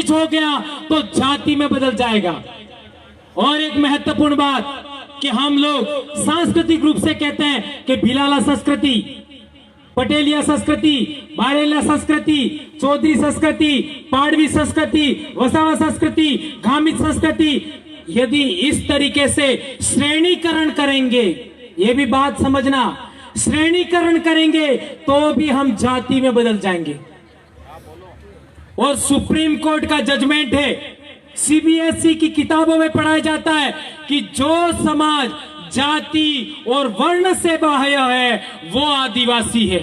नीच हो गया तो जाति में बदल जाएगा। और एक महत्वपूर्ण बात कि हम लोग सांस्कृतिक रूप से कहते हैं कि भिलाला संस्कृति, पटेलिया संस्कृति, बारेला संस्कृति, चौधरी संस्कृति, पाड़वी संस्कृति, वसावा संस्कृति, घामित संस्कृति। यदि इस तरीके से श्रेणीकरण करेंगे, ये भी बात समझना, श्रेणीकरण करेंगे तो भी हम जाति में बदल जाएंगे। और सुप्रीम कोर्ट का जजमेंट है, सीबीएसई की किताबों में पढ़ाया जाता है कि जो समाज जाति और वर्ण से बाह्य है वो आदिवासी है।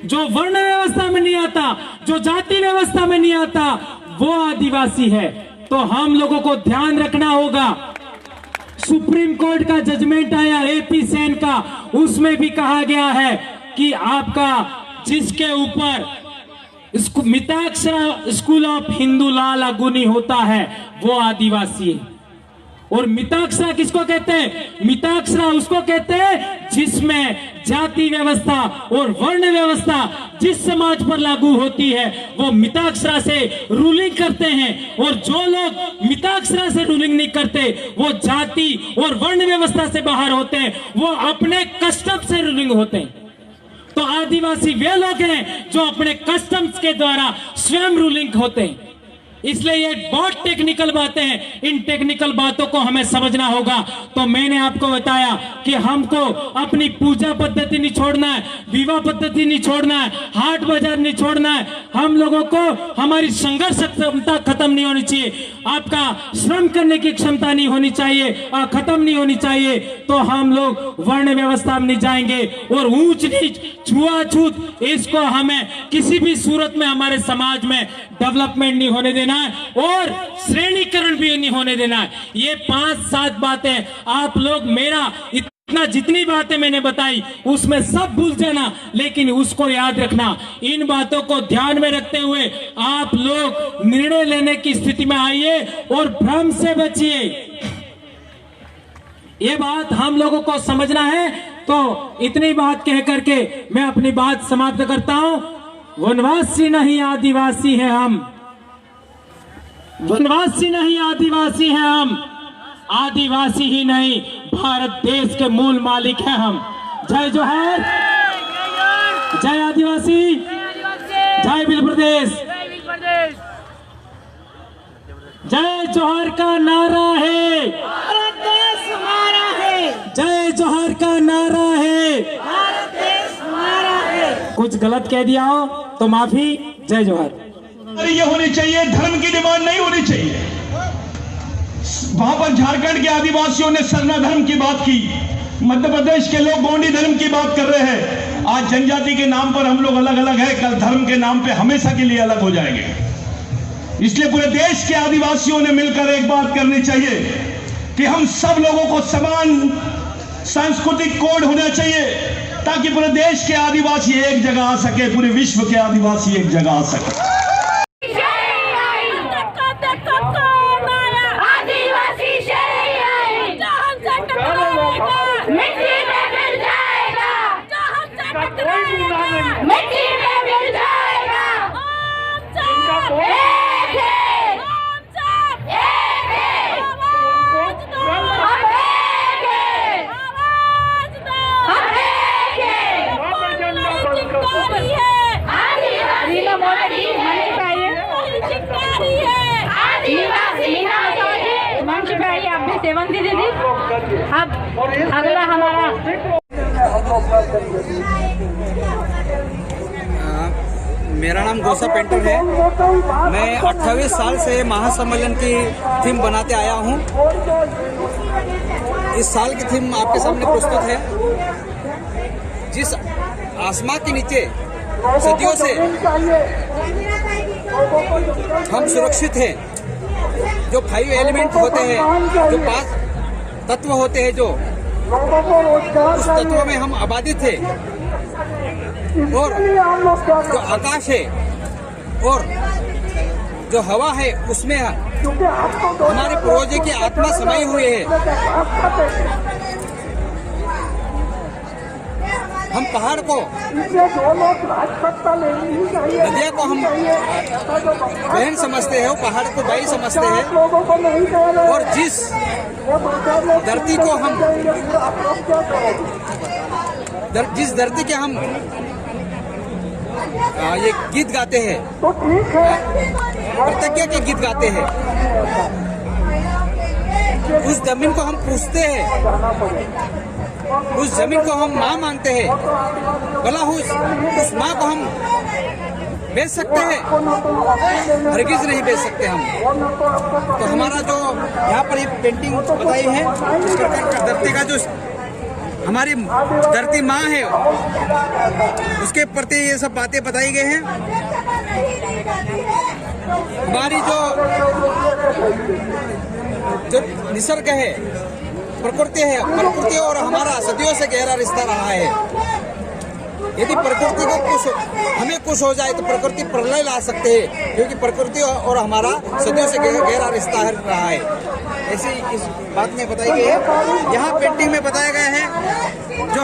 जो वर्ण व्यवस्था में नहीं आता, जो जाति व्यवस्था में नहीं आता, वो आदिवासी है। तो हम लोगों को ध्यान रखना होगा। सुप्रीम कोर्ट का जजमेंट आया एपी सेन का, उसमें भी कहा गया है कि आपका जिसके ऊपर Mitakshara school of Hindu law लागू नहीं होता है वो आदिवासी है। और मिताक्षरा किसको कहते हैं? मिताक्षरा उसको कहते हैं जिसमें जाति व्यवस्था और वर्ण व्यवस्था जिस समाज पर लागू होती है वो मिताक्षरा से रूलिंग करते हैं। और जो लोग मिताक्षरा से रूलिंग नहीं करते वो जाति और वर्ण व्यवस्था से बाहर होते हैं, वो अपने कस्टम से रूलिंग होते हैं। तो आदिवासी वे लोग हैं जो अपने कस्टम्स के द्वारा स्वयं रूलिंग होते हैं। इसलिए ये बहुत टेक्निकल बातें हैं, इन टेक्निकल बातों को हमें समझना होगा। तो मैंने आपको बताया कि हमको अपनी पूजा पद्धति नहीं छोड़ना है, विवाह पद्धति नहीं छोड़ना है, हाट बाजार नहीं छोड़ना है। हम लोगों को हमारी संघर्ष क्षमता खत्म नहीं होनी चाहिए, आपका श्रम करने की क्षमता नहीं होनी चाहिए, खत्म नहीं होनी चाहिए। तो हम लोग वर्ण व्यवस्था में नहीं जाएंगे और ऊंच नीच छुआछूत इसको हमें किसी भी सूरत में हमारे समाज में डेवलपमेंट नहीं होने देना है और श्रेणीकरण भी नहीं होने देना है। ये 5-7 बातें आप लोग मेरा इतना जितनी बातें मैंने बताई उसमें सब भूल जाना, लेकिन उसको याद रखना। इन बातों को ध्यान में रखते हुए आप लोग निर्णय लेने की स्थिति में आइए और भ्रम से बचिए। ये बात हम लोगों को समझना है। तो इतनी बात कह करके मैं अपनी बात समाप्त करता हूं। वनवासी नहीं आदिवासी है हम, वनवासी नहीं आदिवासी है हम, आदिवासी ही नहीं भारत देश के मूल मालिक हैं हम। जय जोहार, जय आदिवासी, जय भील प्रदेश। जय जोहार का नारा है, भारत देश हमारा है। जय जोहार का नारा है, भारत देश हमारा है। कुछ गलत कह दिया हो तो माफी। जय जोहार। ये होनी चाहिए, धर्म की डिमांड नहीं होनी चाहिए। वहां पर झारखंड के आदिवासियों ने सरना धर्म की बात की, मध्य प्रदेश के लोग गोंडी धर्म की बात कर रहे हैं। आज जनजाति के नाम पर हम लोग अलग अलग है, कल धर्म के नाम पे हमेशा के लिए अलग हो जाएंगे। इसलिए पूरे देश के आदिवासियों ने मिलकर एक बात करनी चाहिए कि हम सब लोगों को समान सांस्कृतिक कोड होना चाहिए ताकि पूरे देश के आदिवासी एक जगह आ सके, पूरे विश्व के आदिवासी एक जगह आ सके। सेवन दीदी अब अगला हमारा मेरा नाम गोसा पेंटर है। मैं 28 साल से महासम्मेलन की थीम बनाते आया हूँ। इस साल की थीम आपके सामने प्रस्तुत है। जिस आसमां के नीचे सदियों से हम सुरक्षित हैं, जो 5 एलिमेंट होते हैं, जो 5 तत्व होते हैं, जो उस तत्व में हम आबादित थे, और जो आकाश है और जो हवा है उसमें हमारे पूर्वजों की आत्मा समाई हुई है। हम पहाड़ को, नदिया को हम बहन समझते हैं, पहाड़ को भाई समझते हैं, और जिस धरती को हम, जिस धरती के हम ये गीत गाते हैं, प्रतिज्ञा के गीत गाते हैं, उस जमीन को हम पूछते हैं, उस जमीन को हम माँ मानते हैं, भला उस माँ को हम बेच सकते हैं? हरगिज नहीं बेच सकते हम। तो हमारा जो यहाँ पर ये पेंटिंग बताई है, इस प्रकार का धरती का जो हमारी धरती माँ है, उसके प्रति ये सब बातें बताई गई हैं। हमारी जो निसर्ग है, प्रकृति है, प्रकृति और हमारा सदियों से गहरा रिश्ता रहा है। यदि प्रकृति को हमें कुछ हो जाए तो प्रकृति प्रलय ला सकते हैं, क्योंकि प्रकृति और हमारा सदियों से गहरा रिश्ता रहा है। ऐसी इस बात में बताई गई है। यहाँ पेंटिंग में बताया गया है जो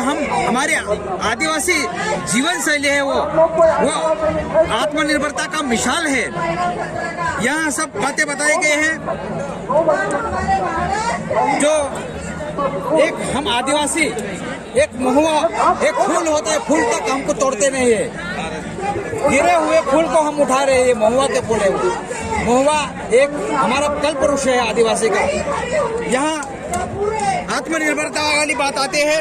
हमारे आदिवासी जीवन शैली है, वो आत्मनिर्भरता का मिसाल है। यहाँ सब बातें बताई गई हैं जो एक हम आदिवासी, एक महुआ, एक फूल होता है, फूल तक हमको तोड़ते नहीं है, गिरे हुए फूल को हम उठा रहे हैं। महुआ के फूल है, महुआ एक हमारा कल पुरुष है आदिवासी का। यहाँ आत्मनिर्भरता वाली बात आती है।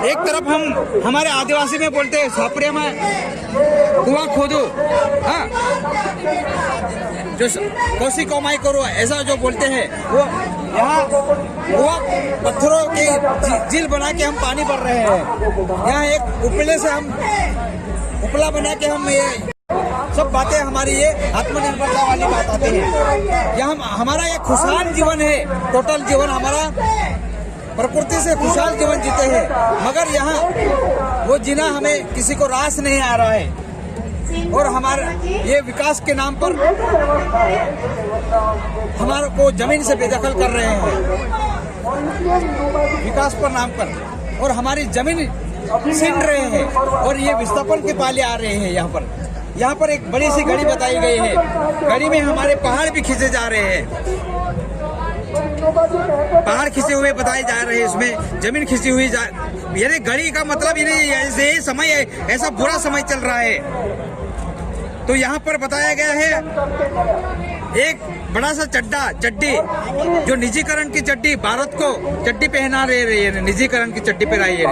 एक तरफ हम हमारे आदिवासी में बोलते हैं छापड़िया में कुआं खोदो, हाँ, जो कोसी कमाई करो, ऐसा जो बोलते हैं, वो यहाँ कुआं पत्थरों की झील बना के हम पानी भर रहे हैं। यहाँ एक उपले से हम उपला बना के हम ये सब बातें, हमारी ये आत्मनिर्भरता वाली बात आती है। यहाँ हमारा ये खुशहाल जीवन है, टोटल जीवन हमारा प्रकृति से खुशहाल जीवन जीते हैं, मगर यहाँ वो जीना हमें किसी को रास नहीं आ रहा है। और हमारे ये विकास के नाम पर हमारे को जमीन से बेदखल कर रहे हैं, विकास पर नाम पर, और हमारी जमीन छीन रहे हैं, और ये विस्थापन के पाले आ रहे हैं। यहाँ पर एक बड़ी सी घड़ी बताई गई है, घड़ी में हमारे पहाड़ भी खींचे जा रहे हैं, पहाड़ खींचे हुए बताए जा रहे हैं, इसमें जमीन खींची हुई यानी घड़ी का मतलब ये समय है, ऐसा बुरा समय चल रहा है। तो यहाँ पर बताया गया है एक बड़ा सा चड्डी जो निजीकरण की चड्डी, भारत को चड्डी पहना रही है, निजीकरण की चड्डी पहनाई है,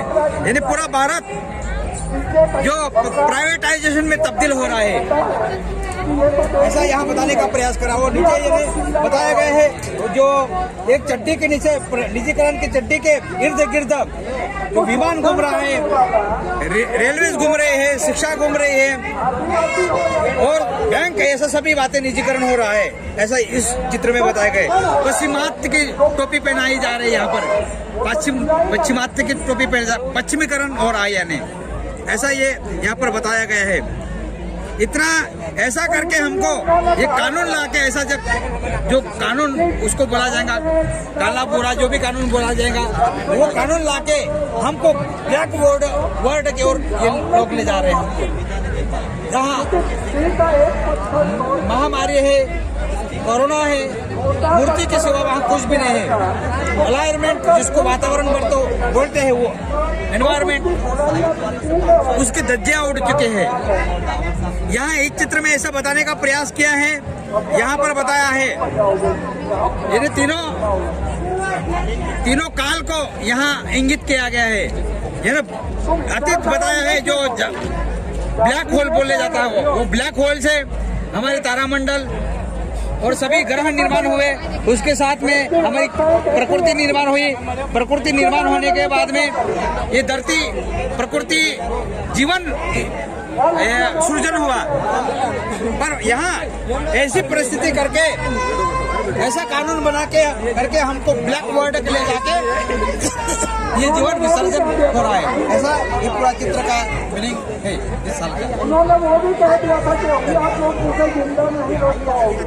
यानी पूरा भारत जो प्राइवेटाइजेशन में तब्दील हो रहा है, ऐसा यहाँ बताने का प्रयास करा। और नीचे ये बताया गया है जो एक चड्डी के नीचे, निजीकरण की चड्डी के इर्द गिर्द जो विमान घूम रहा है, रेलवे घूम रहे हैं, शिक्षा घूम रही है, और बैंक, ऐसा सभी बातें निजीकरण हो रहा है, ऐसा इस चित्र में बताया गया। पश्चिमात्य की टोपी पहनाई जा रही है, यहाँ पर पश्चिमात्य की टोपी पहना, पश्चिमीकरण हो रहा है, यानी ऐसा ये यहाँ पर बताया गया है। इतना ऐसा करके हमको ये कानून ला के, ऐसा जब जो कानून उसको बोला जाएगा, काला बुरा जो भी कानून बोला जाएगा, वो कानून ला के हमको ब्लैक वर्ड की ओर ये लोग ले जा रहे हैं। जहाँ महामारी है, कोरोना है, मूर्ति के सिवा वहाँ कुछ भी नहीं है। एनवायरमेंट जिसको वातावरण बोलते हैं, वो एनवायरमेंट उसके धज्जियां उड़ चुके हैं। यहाँ एक चित्र में ऐसा बताने का प्रयास किया है, यहाँ पर बताया है ये तीनों काल को यहाँ इंगित किया गया है। यह अतीत बताया है, जो ब्लैक होल बोले जाता है, वो ब्लैक होल से हमारे तारामंडल और सभी ग्रह निर्माण हुए, उसके साथ में हमारी प्रकृति निर्माण हुई। प्रकृति निर्माण होने के बाद में ये धरती, प्रकृति, जीवन सृजन हुआ। पर यहाँ ऐसी परिस्थिति करके, ऐसा कानून बना के करके हमको ब्लैक वर्ड के ले जाके ये जीवन विसर्जन हो रहा है। ऐसा ये पूरा चित्र का मीनिंग है इस साल का। उन्होंने वो भी कह दिया था कि अभी आप लोग मुझे जिंदा नहीं रोक पाओगे।